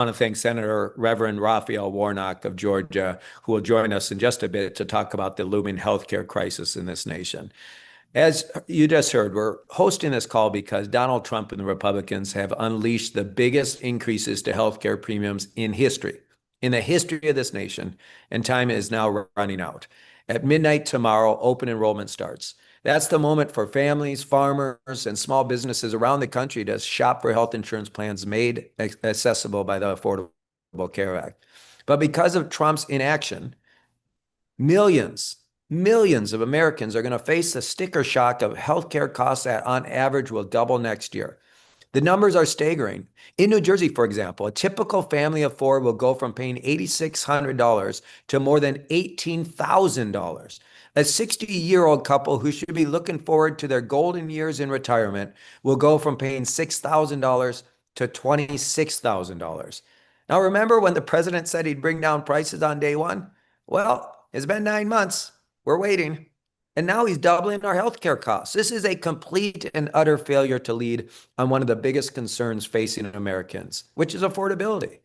want to thank Senator Reverend Raphael Warnock of Georgia, who will join us in just a bit to talk about the looming healthcare crisis in this nation. As you just heard, we're hosting this call because Donald Trump and the Republicans have unleashed the biggest increases to healthcare premiums in the history of this nation, and time is now running out. At midnight tomorrow, open enrollment starts. That's the moment for families, farmers, and small businesses around the country to shop for health insurance plans made accessible by the Affordable Care Act. But because of Trump's inaction, millions of Americans are going to face the sticker shock of healthcare costs that on average will double next year. The numbers are staggering. In New Jersey, for example, a typical family of four will go from paying $8,600 to more than $18,000. A 60-year-old couple who should be looking forward to their golden years in retirement will go from paying $6,000 to $26,000. Now, remember when the president said he'd bring down prices on day one? Well, it's been 9 months. We're waiting. And now he's doubling our healthcare costs. This is a complete and utter failure to lead on one of the biggest concerns facing Americans, which is affordability.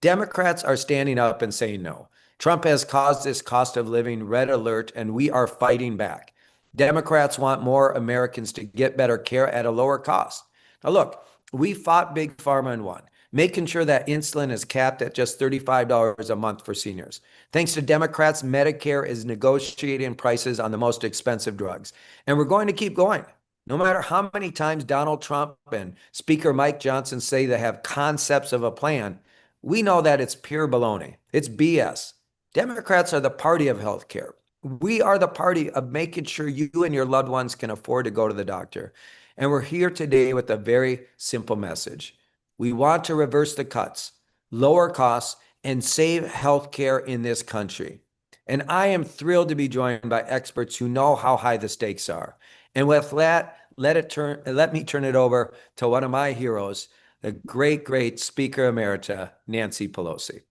Democrats are standing up and saying no. Trump has caused this cost of living red alert, and we are fighting back. Democrats want more Americans to get better care at a lower cost. Now, look, we fought Big Pharma and won, making sure that insulin is capped at just $35 a month for seniors. Thanks to Democrats, Medicare is negotiating prices on the most expensive drugs. And we're going to keep going. No matter how many times Donald Trump and Speaker Mike Johnson say they have concepts of a plan, we know that it's pure baloney. It's BS. Democrats are the party of healthcare. We are the party of making sure you and your loved ones can afford to go to the doctor. And we're here today with a very simple message. We want to reverse the cuts, lower costs, and save healthcare in this country. And I am thrilled to be joined by experts who know how high the stakes are. And with that, let me turn it over to one of my heroes, the great Speaker Emerita, Nancy Pelosi.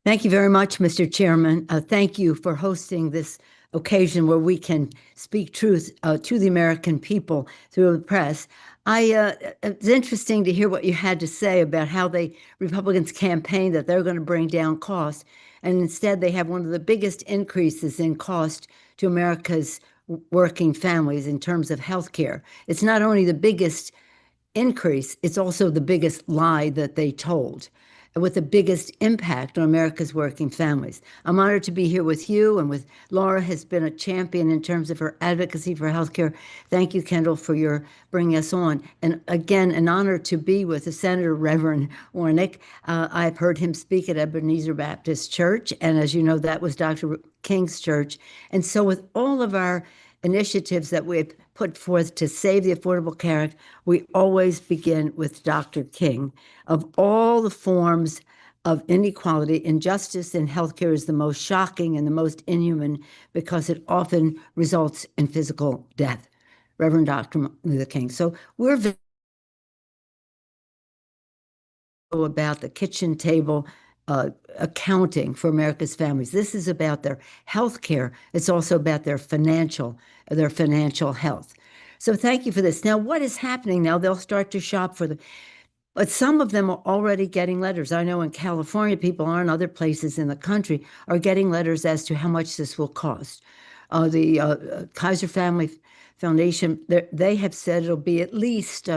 Thank you very much, Mr. Chairman. Thank you for hosting this occasion where we can speak truth to the American people through the press. It's interesting to hear what you had to say about how Republicans campaign that they're going to bring down costs, and instead they have one of the biggest increases in cost to America's working families in terms of health care. It's not only the biggest increase, it's also the biggest lie that they told, with the biggest impact on America's working families. I'm honored to be here with you, and with Laura has been a champion in terms of her advocacy for healthcare. Thank you, Kendall, for your bringing us on. And again, an honor to be with the Senator Reverend Warnock. I've heard him speak at Ebenezer Baptist Church, and as you know, that was Dr. King's church. And so with all of our initiatives that we've put forth to save the Affordable Care Act, we always begin with Dr. King. Of all the forms of inequality, injustice in healthcare is the most shocking and the most inhuman because it often results in physical death. Reverend Dr. Martin Luther King. So we're very about the kitchen table accounting for America's families. This is about their health care. It's also about their financial health. So thank you for this. Now, what is happening now? They'll start to shop but some of them are already getting letters. I know in California, people are in other places in the country are getting letters as to how much this will cost. The Kaiser Family Foundation, they have said it'll be at least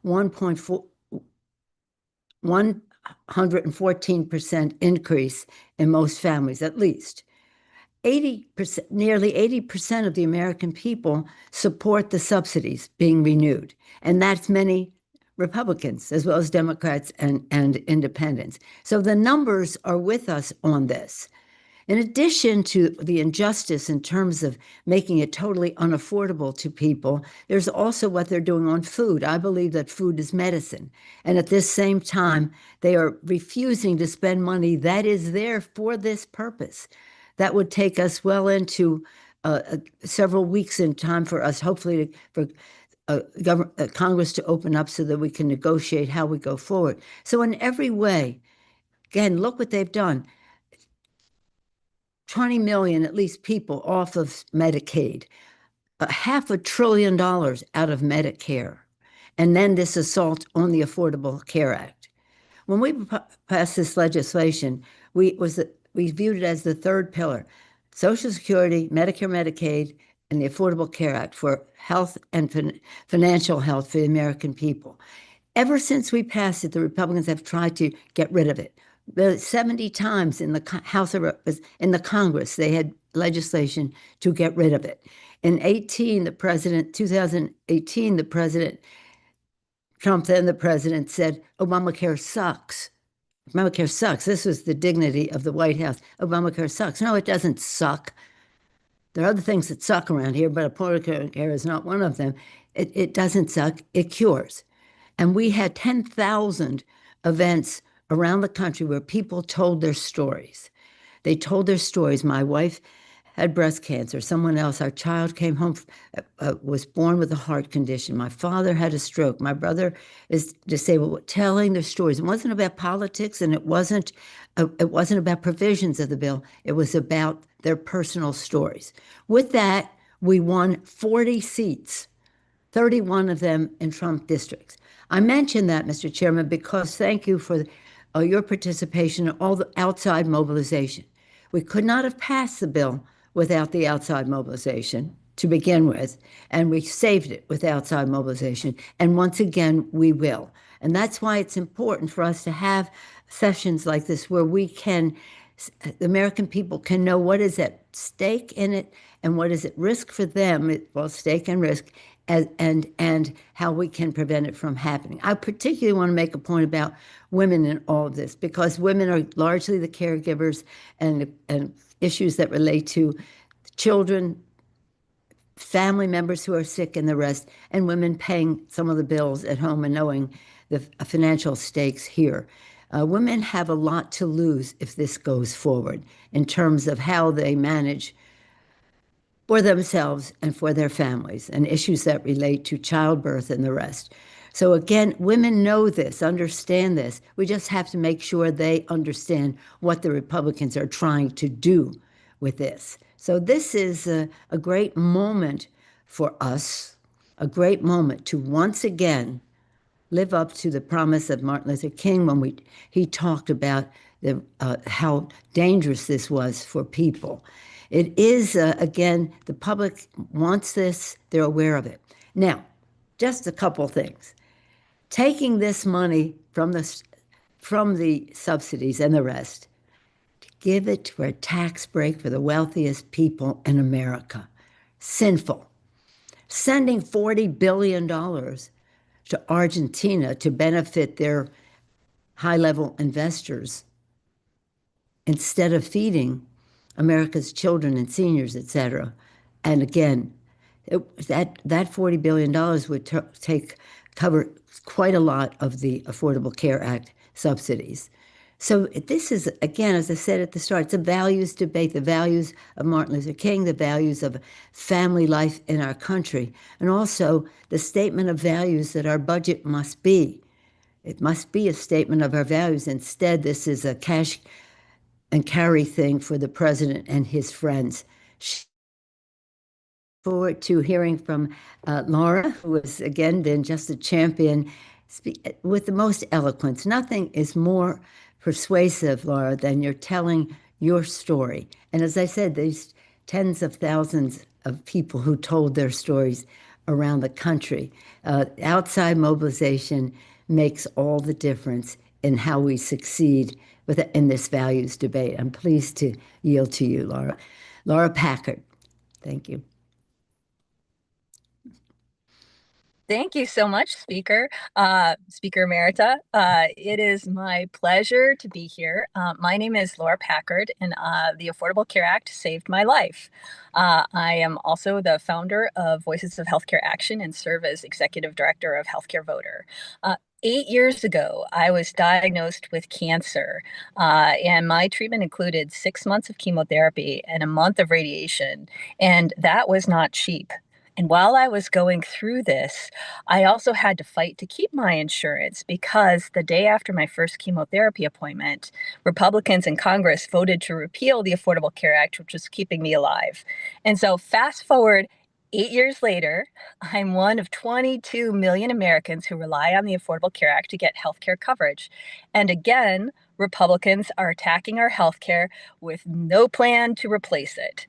114% increase in most families, at least. 80%, nearly 80% of the American people support the subsidies being renewed. And that's many Republicans, as well as Democrats and independents. So the numbers are with us on this. In addition to the injustice in terms of making it totally unaffordable to people, there's also what they're doing on food. I believe that food is medicine. And at this same time, they are refusing to spend money that is there for this purpose. That would take us well into several weeks in time for us, hopefully, for Congress to open up so that we can negotiate how we go forward. So in every way, again, look what they've done. 20 million, at least, people off of Medicaid, $500 billion out of Medicare, and then this assault on the Affordable Care Act. when we passed this legislation, we viewed it as the third pillar: Social Security, Medicare, Medicaid, and the Affordable Care Act for health and financial health for the American people. Ever since we passed it, the Republicans have tried to get rid of it. 70 times in the in the Congress, they had legislation to get rid of it. In 2018, the president, Trump, then the president, said, Obamacare sucks. Obamacare sucks. This was the dignity of the White House. Obamacare sucks. No, it doesn't suck. There are other things that suck around here, but Affordable Care is not one of them. It doesn't suck. It cures. And we had 10,000 events around the country where people told their stories. They told their stories. My wife had breast cancer. Someone else, our child came home, was born with a heart condition. My father had a stroke. My brother is disabled. Telling their stories. It wasn't about politics, and it wasn't about provisions of the bill. It was about their personal stories. With that, we won 40 seats, 31 of them in Trump districts. I mention that, Mr. Chairman, because thank you for your participation in all the outside mobilization. We could not have passed the bill without the outside mobilization to begin with, and we saved it with outside mobilization. And once again, we will. And that's why it's important for us to have sessions like this where the American people can know what is at stake in it and what is at risk for them, both stake and risk, and how we can prevent it from happening. I particularly want to make a point about women in all of this, because women are largely the caregivers, and issues that relate to children, family members who are sick, and the rest, and women paying some of the bills at home and knowing the financial stakes here. Women have a lot to lose if this goes forward in terms of how they manage for themselves and for their families, and issues that relate to childbirth and the rest. So again, women know this, understand this. We just have to make sure they understand what the Republicans are trying to do with this. So this is a great moment for us, a great moment to once again live up to the promise of Martin Luther King when he talked about how dangerous this was for people. It is, again, the public wants this. They're aware of it. Now, just a couple things. Taking this money from the subsidies and the rest, to give it for a tax break for the wealthiest people in America. Sinful. Sending $40 billion to Argentina to benefit their high-level investors instead of feeding America's children and seniors, et cetera. And again, that $40 billion would cover quite a lot of the Affordable Care Act subsidies. So this is, again, as I said at the start, it's a values debate, the values of Martin Luther King, the values of family life in our country, and also the statement of values that our budget must be. It must be a statement of our values. Instead, this is a cash and carry thing for the president and his friends. Forward to hearing from Laura, who has again been just a champion with the most eloquence. Nothing is more persuasive, Laura, than you're telling your story. And as I said, these tens of thousands of people who told their stories around the country. Outside mobilization makes all the difference in how we succeed in this values debate. I'm pleased to yield to you, Laura. Laura Packard, thank you. Thank you so much, Speaker Emerita. It is my pleasure to be here. My name is Laura Packard, and the Affordable Care Act saved my life. I am also the founder of Voices of Healthcare Action and serve as Executive Director of Healthcare Voter. 8 years ago, I was diagnosed with cancer, and my treatment included 6 months of chemotherapy and a month of radiation, and that was not cheap. And while I was going through this, I also had to fight to keep my insurance, because the day after my first chemotherapy appointment, Republicans in Congress voted to repeal the Affordable Care Act, which was keeping me alive. And so fast forward 8 years later, I'm one of 22 million Americans who rely on the Affordable Care Act to get healthcare coverage. And again, Republicans are attacking our healthcare with no plan to replace it.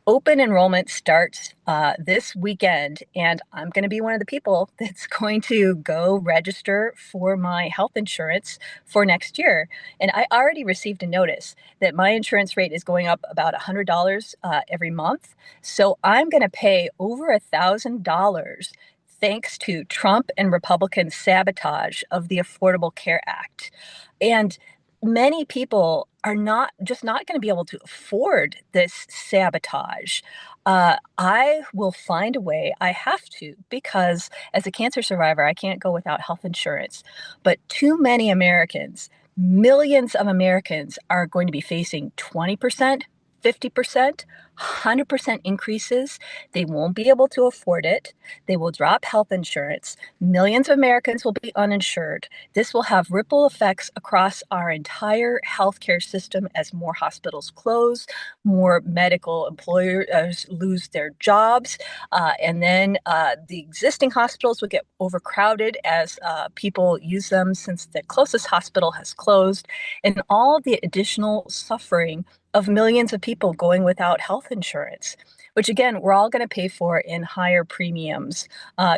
Open enrollment starts this weekend, and I'm going to be one of the people that's going to go register for my health insurance for next year. And I already received a notice that my insurance rate is going up about $100 every month. So I'm going to pay over $1,000 thanks to Trump and Republican sabotage of the Affordable Care Act. And many people are not going to be able to afford this sabotage. I will find a way. I have to, because as a cancer survivor, I can't go without health insurance. But too many Americans, millions of Americans, are going to be facing 20%, 50%, 100% increases. They won't be able to afford it. They will drop health insurance. Millions of Americans will be uninsured. This will have ripple effects across our entire healthcare system as more hospitals close, more medical employers lose their jobs, and then the existing hospitals will get overcrowded as people use them since the closest hospital has closed, and all the additional suffering of millions of people going without health insurance, which again, we're all going to pay for in higher premiums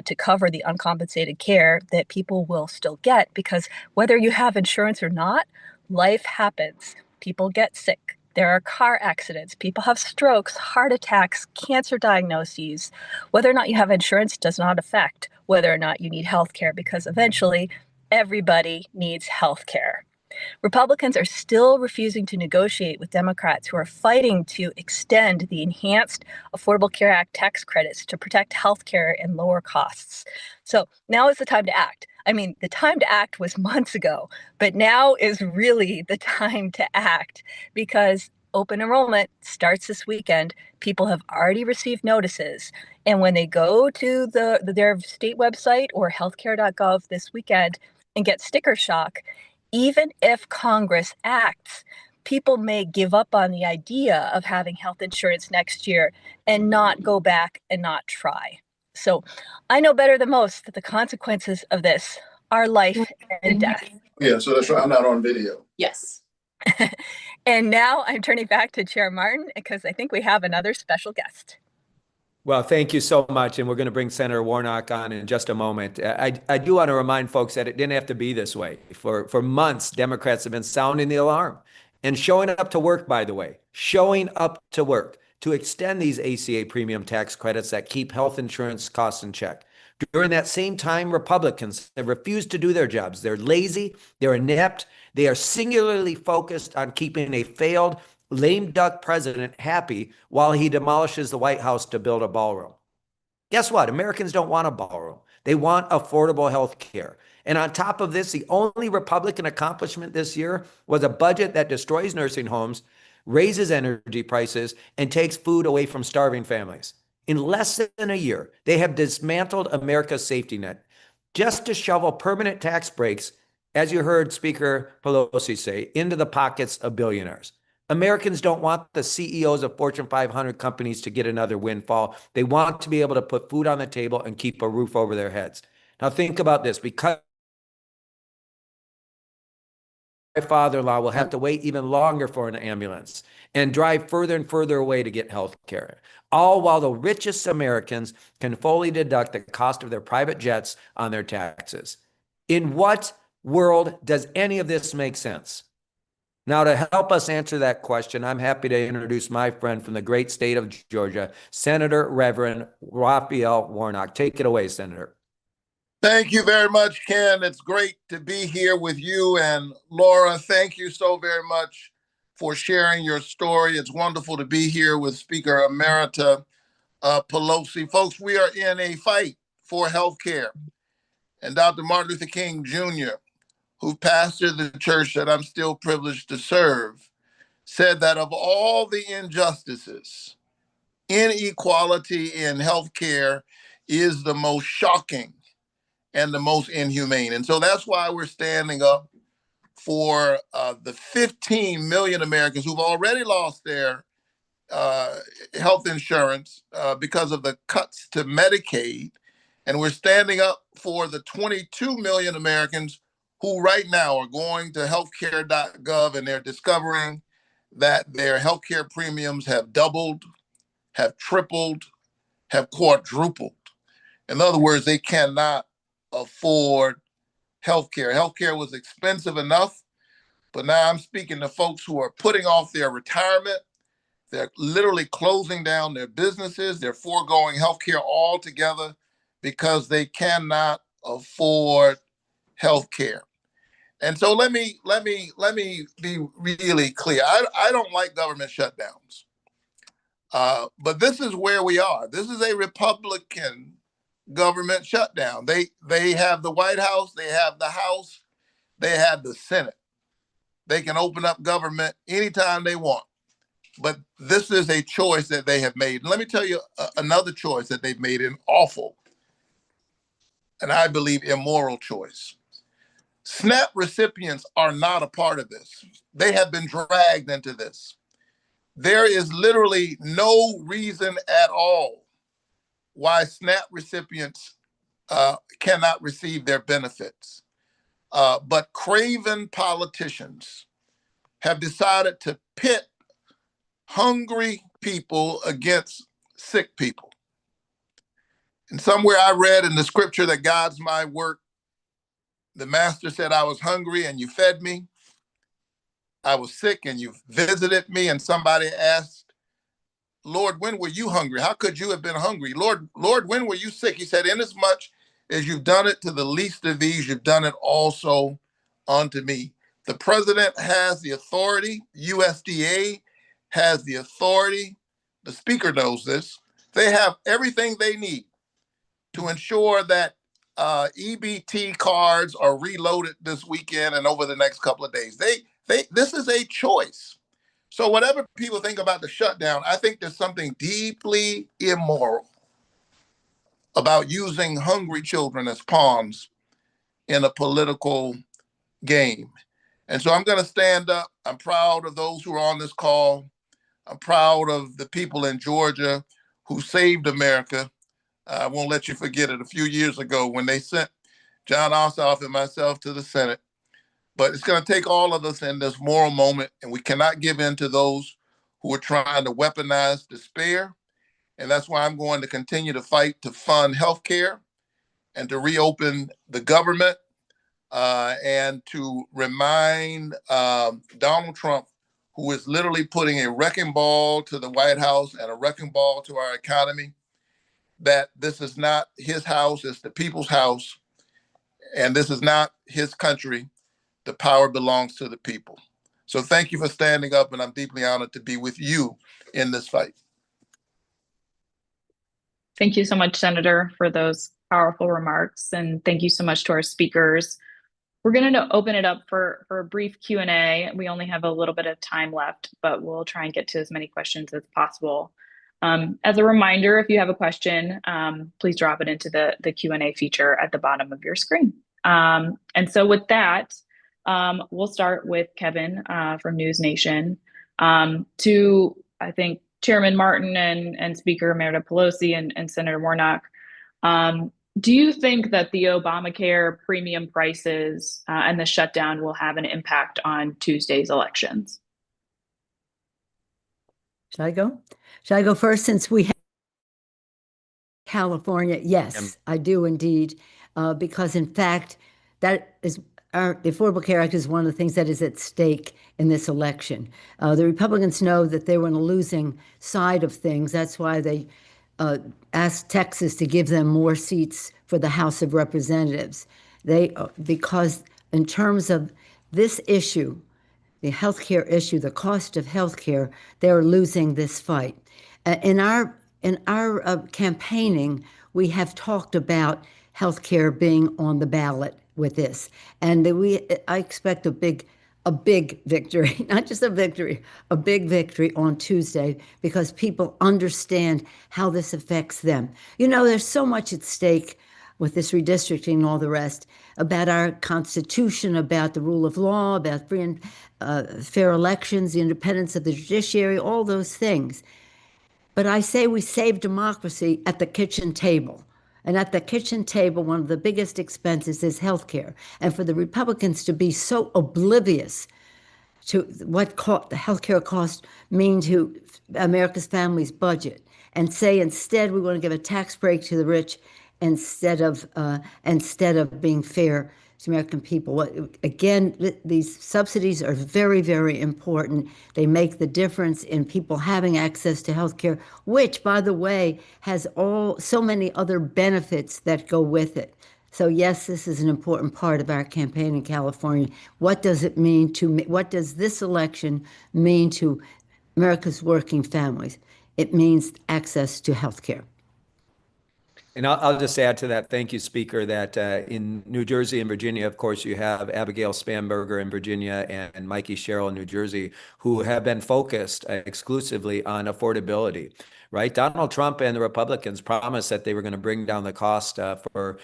to cover the uncompensated care that people will still get, because whether you have insurance or not, life happens. People get sick. There are car accidents. People have strokes, heart attacks, cancer diagnoses. Whether or not you have insurance does not affect whether or not you need health care, because eventually everybody needs health care. Republicans are still refusing to negotiate with Democrats who are fighting to extend the enhanced Affordable Care Act tax credits to protect healthcare and lower costs. So now is the time to act. I mean, the time to act was months ago, but now is really the time to act, because open enrollment starts this weekend. People have already received notices. And when they go to their state website or healthcare.gov this weekend and get sticker shock, even if Congress acts, people may give up on the idea of having health insurance next year and not go back and not try. So I know better than most that the consequences of this are life and death. Yeah, so that's right. I'm not on video. Yes. And now I'm turning back to Chair Martin, because I think we have another special guest. Well, thank you so much. And we're going to bring Senator Warnock on in just a moment. I do want to remind folks that it didn't have to be this way. For months, Democrats have been sounding the alarm and showing up to work, by the way, showing up to work to extend these ACA premium tax credits that keep health insurance costs in check. During that same time, Republicans have refused to do their jobs. They're lazy, they're inept, they are singularly focused on keeping a failed lame duck president happy while he demolishes the White House to build a ballroom. Guess what? Americans don't want a ballroom. They want affordable health care. And on top of this, the only Republican accomplishment this year was a budget that destroys nursing homes, raises energy prices, and takes food away from starving families. In less than a year, they have dismantled America's safety net just to shovel permanent tax breaks, as you heard Speaker Pelosi say, into the pockets of billionaires. Americans don't want the CEOs of Fortune 500 companies to get another windfall. They want to be able to put food on the table and keep a roof over their heads. Now think about this. Because my father-in-law will have to wait even longer for an ambulance and drive further and further away to get health care, all while the richest Americans can fully deduct the cost of their private jets on their taxes. In what world does any of this make sense? Now, to help us answer that question, I'm happy to introduce my friend from the great state of Georgia, Senator Reverend Raphael Warnock. Take it away, Senator. Thank you very much, Ken. It's great to be here with you. And Laura, thank you so very much for sharing your story. It's wonderful to be here with Speaker Emerita Pelosi. Folks, we are in a fight for health care. And Dr. Martin Luther King Jr., who pastored the church that I'm still privileged to serve, said that of all the injustices, inequality in healthcare is the most shocking and the most inhumane. And so that's why we're standing up for the 15 million Americans who've already lost their health insurance because of the cuts to Medicaid. And we're standing up for the 22 million Americans who right now are going to healthcare.gov and they're discovering that their healthcare premiums have doubled, have tripled, have quadrupled. In other words, they cannot afford healthcare. Healthcare was expensive enough, but now I'm speaking to folks who are putting off their retirement. They're literally closing down their businesses. They're foregoing healthcare altogether because they cannot afford healthcare. And so let me be really clear. I don't like government shutdowns, but this is where we are. This is a Republican government shutdown. They have the White House, they have the House, they have the Senate. They can open up government anytime they want. But this is a choice that they have made. And let me tell you another choice that they've made, an awful, and I believe immoral choice. SNAP recipients are not a part of this. They have been dragged into this. There is literally no reason at all why SNAP recipients cannot receive their benefits. But craven politicians have decided to pit hungry people against sick people. And somewhere I read in the scripture that God's my work. The master said, I was hungry and you fed me. I was sick and you visited me. And somebody asked, Lord, when were you hungry? How could you have been hungry? Lord, when were you sick? He said, inasmuch as you've done it to the least of these, you've done it also unto me. The president has the authority. USDA has the authority. The speaker knows this. They have everything they need to ensure that EBT cards are reloaded this weekend and over the next couple of days. This is a choice. So whatever people think about the shutdown, I think there's something deeply immoral about using hungry children as pawns in a political game. And so I'm going to stand up. I'm proud of those who are on this call. I'm proud of the people in Georgia who saved America. I won't let you forget it, a few years ago when they sent John Ossoff and myself to the Senate. But it's going to take all of us in this moral moment, and we cannot give in to those who are trying to weaponize despair. And that's why I'm going to continue to fight to fund healthcare and to reopen the government and to remind Donald Trump, who is literally putting a wrecking ball to the White House and a wrecking ball to our economy, that this is not his house, it's the people's house, and this is not his country. The power belongs to the people. So thank you for standing up, and I'm deeply honored to be with you in this fight. Thank you so much, Senator, for those powerful remarks, and thank you so much to our speakers. We're going to open it up for a brief Q&A. We only have a little bit of time left, but we'll try and get to as many questions as possible. As a reminder, if you have a question, please drop it into the Q&A feature at the bottom of your screen. And so with that, we'll start with Kevin from News Nation. To, I think, Chairman Martin and Speaker Emerita Pelosi and Senator Warnock, do you think that the Obamacare premium prices and the shutdown will have an impact on Tuesday's elections? Should I go? Should I go first since we have California? Yes, I do indeed, because in fact, that is the Affordable Care Act is one of the things that is at stake in this election. The Republicans know that they were on a losing side of things. That's why they asked Texas to give them more seats for the House of Representatives. Because in terms of this issue, the healthcare issue, the cost of healthcare, they're losing this fight. In our campaigning, we have talked about healthcare being on the ballot with this, and I expect a big victory, not just a victory, a big victory on Tuesday, because people understand how this affects them. You know, there's so much at stake with this redistricting and all the rest, about our Constitution, about the rule of law, about free and fair elections, the independence of the judiciary, all those things. But I say we save democracy at the kitchen table. And at the kitchen table, one of the biggest expenses is healthcare. And for the Republicans to be so oblivious to what the healthcare costs mean to America's family's budget, and say instead we want to give a tax break to the rich instead of being fair to American people. Again, these subsidies are very, very important. They make the difference in people having access to health care, which, by the way, has so many other benefits that go with it. So yes, this is an important part of our campaign in California. What does this election mean to America's working families? It means access to health care. And I'll just add to that, thank you, Speaker, that in New Jersey and Virginia, of course, you have Abigail Spanberger in Virginia and Mikey Sherrill in New Jersey, who have been focused exclusively on affordability, right? Donald Trump and the Republicans promised that they were going to bring down the cost for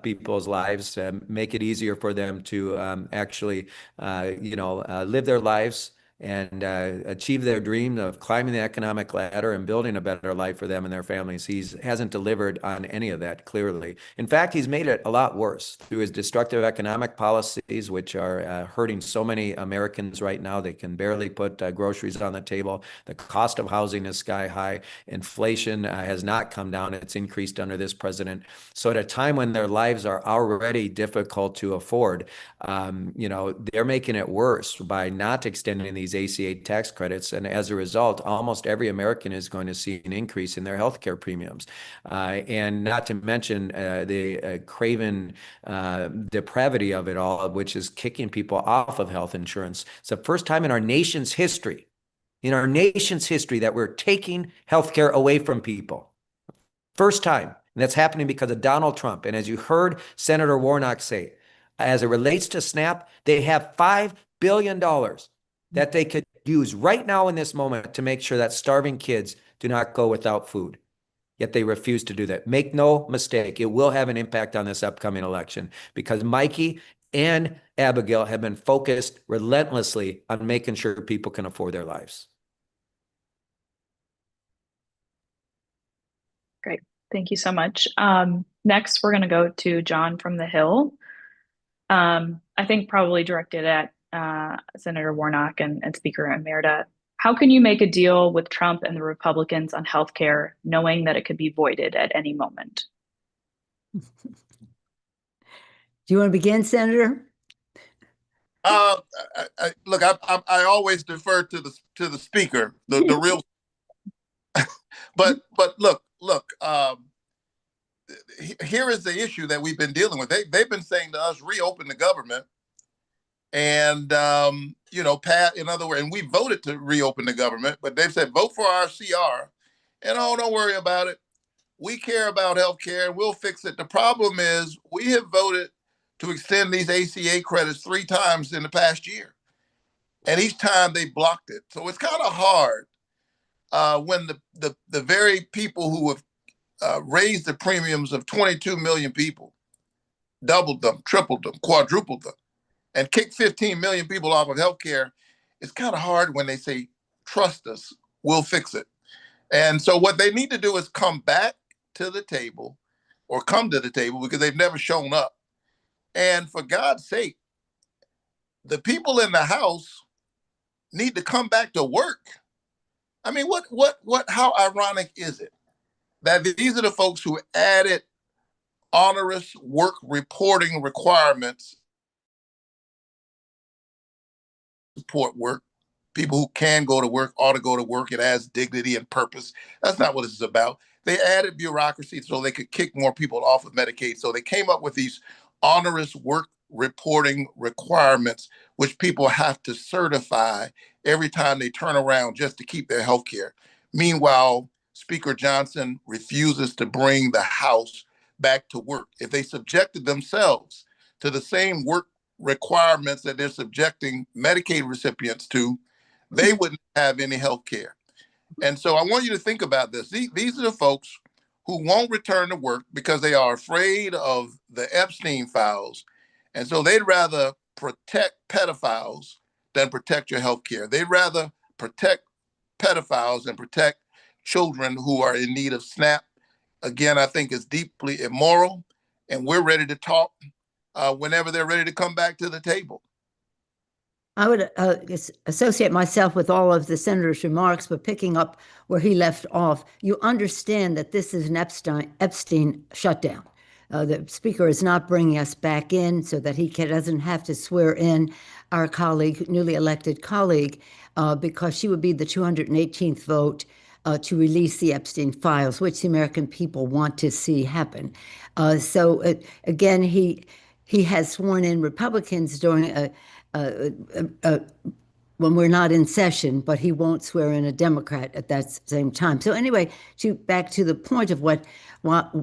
people's lives, make it easier for them to actually, live their lives and achieve their dream of climbing the economic ladder and building a better life for them and their families. He hasn't delivered on any of that, clearly. In fact, he's made it a lot worse through his destructive economic policies, which are hurting so many Americans right now. They can barely put groceries on the table. The cost of housing is sky high. Inflation has not come down. It's increased under this president. So at a time when their lives are already difficult to afford, they're making it worse by not extending these ACA tax credits. And as a result, almost every American is going to see an increase in their healthcare premiums. And not to mention the craven depravity of it all, which is kicking people off of health insurance. It's the first time in our nation's history, that we're taking healthcare away from people. First time. And that's happening because of Donald Trump. And as you heard Senator Warnock say, as it relates to SNAP, they have $5 billion that they could use right now in this moment to make sure that starving kids do not go without food. Yet they refuse to do that. Make no mistake, it will have an impact on this upcoming election because Mikey and Abigail have been focused relentlessly on making sure people can afford their lives. Great. Thank you so much. Next, we're going to go to John from the Hill. I think probably directed at Senator Warnock and Speaker Emerita. How can you make a deal with Trump and the Republicans on healthcare, knowing that it could be voided at any moment? Do you want to begin, Senator? Look, I always defer to the Speaker, the real. but look. Here is the issue that we've been dealing with. They've been saying to us, reopen the government. And, Pat, in other words, and we voted to reopen the government, but they've said, vote for our CR. And don't worry about it. We care about healthcare and we'll fix it. The problem is we have voted to extend these ACA credits 3 times in the past year. And each time they blocked it. So it's kind of hard when the very people who have raised the premiums of 22 million people, doubled them, tripled them, quadrupled them, and kicked 15 million people off of healthcare, it's kind of hard when they say, trust us, we'll fix it. And so what they need to do is come back to the table or come to the table because they've never shown up. And for God's sake, the people in the House need to come back to work. I mean, how ironic is it that these are the folks who added onerous work reporting requirements, support work. People who can go to work ought to go to work. It has dignity and purpose. That's not what this is about. They added bureaucracy so they could kick more people off of Medicaid. So they came up with these onerous work reporting requirements, which people have to certify every time they turn around just to keep their health care. Meanwhile, Speaker Johnson refuses to bring the House back to work. If they subjected themselves to the same work requirements that they're subjecting Medicaid recipients to, they wouldn't have any health care. And so I want you to think about this. These are the folks who won't return to work because they are afraid of the Epstein files. And so they'd rather protect pedophiles than protect your health care. They'd rather protect pedophiles than protect children who are in need of SNAP. Again, I think it's deeply immoral, and we're ready to talk whenever they're ready to come back to the table. I would associate myself with all of the senator's remarks, but picking up where he left off, you understand that this is an Epstein shutdown. The speaker is not bringing us back in so that he doesn't have to swear in our colleague, newly elected colleague, because she would be the 218th vote to release the Epstein files, which the American people want to see happen. Again, he has sworn in Republicans during when we're not in session, but he won't swear in a Democrat at that same time. So anyway, back to the point of why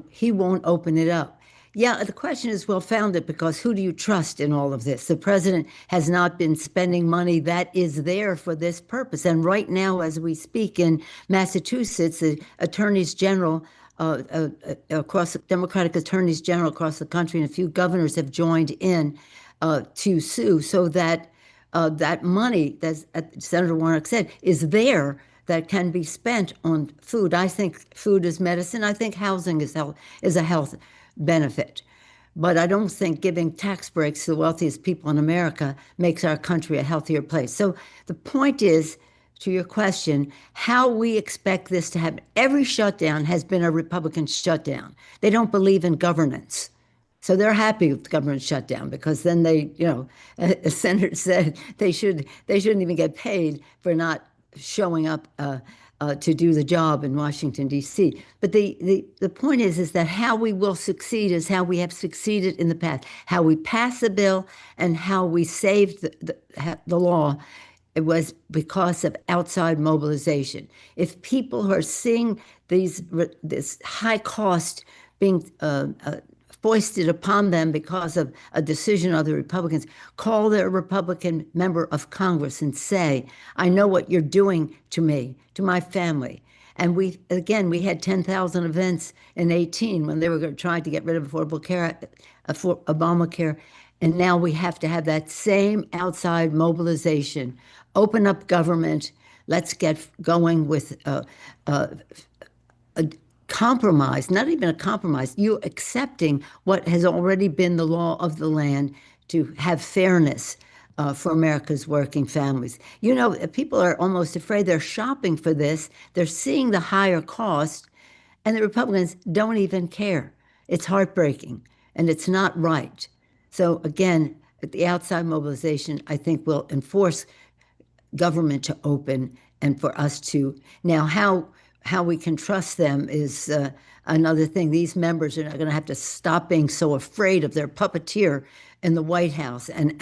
he won't open it up. Yeah, the question is well founded, because who do you trust in all of this? The president has not been spending money that is there for this purpose. And right now, as we speak in Massachusetts, the attorneys general Democratic attorneys general across the country and a few governors have joined in to sue, so that that money, as Senator Warnock said, is there, that can be spent on food. I think food is medicine. I think housing is a health benefit. But I don't think giving tax breaks to the wealthiest people in America makes our country a healthier place. So the point is, to your question, how we expect this to happen. Every shutdown has been a Republican shutdown. They don't believe in governance. So they're happy with the government shutdown, because then they, as Senator said, they shouldn't even get paid for not showing up to do the job in Washington, D.C. But the point is that how we will succeed is how we have succeeded in the past, how we passed the bill and how we saved the law. It was because of outside mobilization. If people who are seeing this high cost being foisted upon them because of a decision of the Republicans, call their Republican member of Congress and say, I know what you're doing to me, to my family. And we had 10,000 events in 2018 when they were trying to get rid of Obamacare. And now we have to have that same outside mobilization. Open up government. Let's get going with a compromise, not even a compromise, you accepting what has already been the law of the land, to have fairness for America's working families. People are almost afraid. They're shopping for this. They're seeing the higher cost, and the Republicans don't even care. It's heartbreaking, and it's not right. So again, the outside mobilization, I think, will enforce government to open, and for us to now how we can trust them is another thing. These members are not going to have to stop being so afraid of their puppeteer in the White House and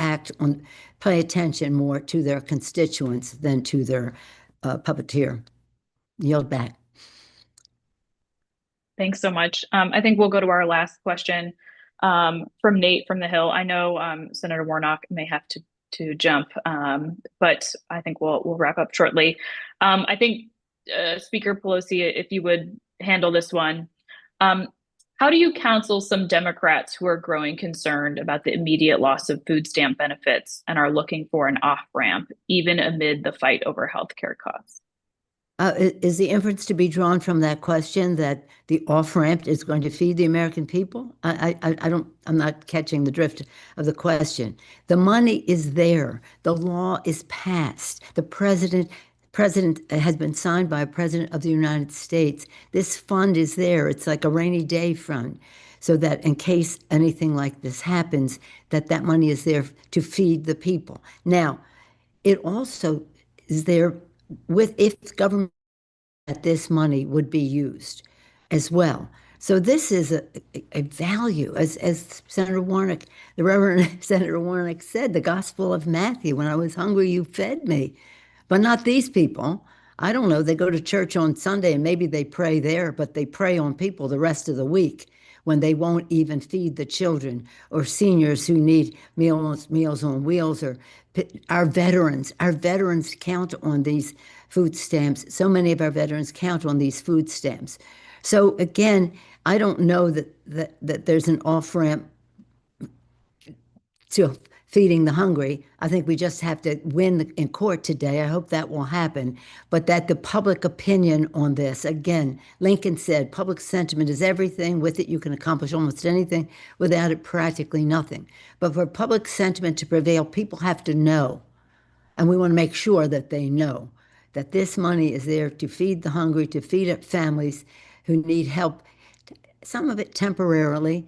pay attention more to their constituents than to their puppeteer. Yield back. Thanks so much. I think we'll go to our last question from Nate from the Hill. I know Senator Warnock may have to jump, but I think we'll wrap up shortly. I think Speaker Pelosi, if you would handle this one. How do you counsel some Democrats who are growing concerned about the immediate loss of food stamp benefits and are looking for an off-ramp, even amid the fight over healthcare costs? Is the inference to be drawn from that question that the off-ramp is going to feed the American people? I'm not catching the drift of the question. The money is there. The law is passed. The president has been signed by a president of the United States. This fund is there. It's like a rainy day fund, so that in case anything like this happens, that money is there to feed the people. Now, it also is there if government, that this money would be used as well. So this is a value, as Senator Warnock, the Reverend Senator Warnock said, the Gospel of Matthew, when I was hungry, you fed me. But not these people. I don't know. They go to church on Sunday and maybe they pray there, but they prey on people the rest of the week when they won't even feed the children or seniors who need Meals on Wheels, or our veterans. Our veterans count on these food stamps. So many of our veterans count on these food stamps. So again, I don't know that there's an off-ramp to feeding the hungry. I think we just have to win in court today. I hope that will happen. But that the public opinion on this, again, Lincoln said, public sentiment is everything. With it, you can accomplish almost anything. Without it, practically nothing. But for public sentiment to prevail, people have to know. And we want to make sure that they know that this money is there to feed the hungry, to feed families who need help, some of it temporarily,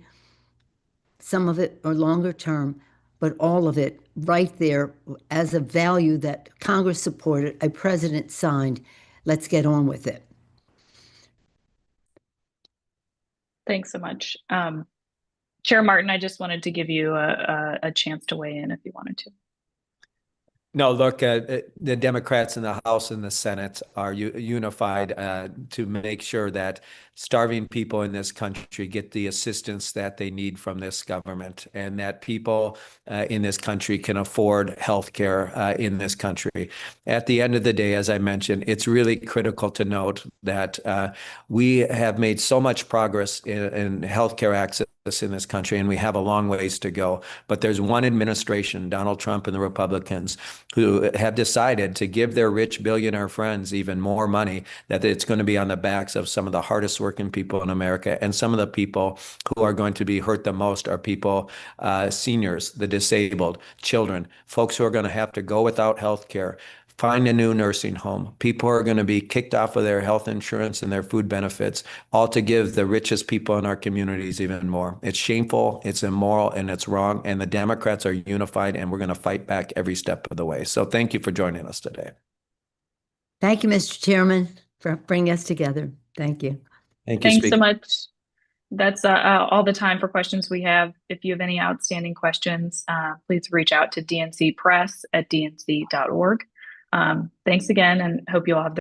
some of it are longer term, but all of it right there as a value that Congress supported, a president signed. Let's get on with it. Thanks so much. Chair Martin, I just wanted to give you a chance to weigh in if you wanted to. No, look, the Democrats in the House and the Senate are unified to make sure that starving people in this country get the assistance that they need from this government, and that people in this country can afford health care in this country. At the end of the day, as I mentioned, it's really critical to note that we have made so much progress in health care access in this country, and we have a long ways to go. But there's one administration, Donald Trump and the Republicans, who have decided to give their rich billionaire friends even more money, that it's going to be on the backs of some of the hardest working people in America. And some of the people who are going to be hurt the most are people, seniors, the disabled, children, folks who are going to have to go without health care, find a new nursing home. People are going to be kicked off of their health insurance and their food benefits, all to give the richest people in our communities even more. It's shameful, it's immoral, and it's wrong. And the Democrats are unified, and we're going to fight back every step of the way. So thank you for joining us today. Thank you, Mr. Chairman, for bringing us together. Thank you. Thank you, Thanks Speaker. so much. That's all the time for questions we have. If you have any outstanding questions, please reach out to dncpress@dnc.org. Thanks again, and hope you all have